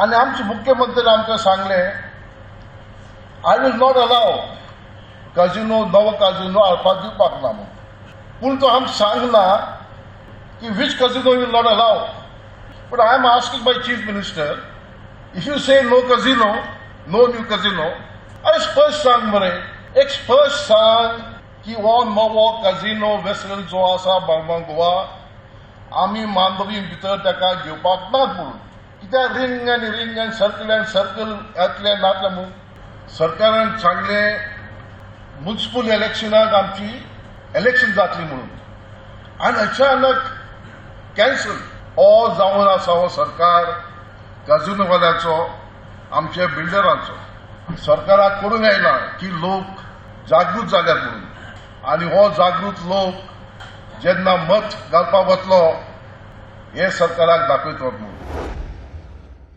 आणि आमचे मुख्यमंत्री आमकां सांगले आय विल नॉट अलाव काजिनो नवो काजिनो हाडपाक दिवपाक ना म्हणून. पूण तो आमकां सांगना की which casino will not allow. But I am asking my chief minister, if you say no casino, no new casino, अरे स्पष्ट सांग मरे, एक स्पष्ट सांग की हो नवो काजिनो वेसलन जो आसा बाळमां गोवा आमी मांडवी भितर ताका घेवपाक नात म्हणून. कित्याक रिंग आनी सर्कल येतले नातले म्हणून सरकारान सांगले म्युनिसिपल इलेक्शनाक आमची इलेक्शन जातली म्हणून आनी अचानक कॅन्सल हो जावन आसा हो सरकार काजिनोवाल्याचो आमच्या बिल्डरांचो. सरकाराक करूंक येना की लोक जागृत जाल्यात म्हणून आनी हो जागृत लोक जेन्ना मत घालपाक वतलो हे सरकाराक दाखयत म्हणून.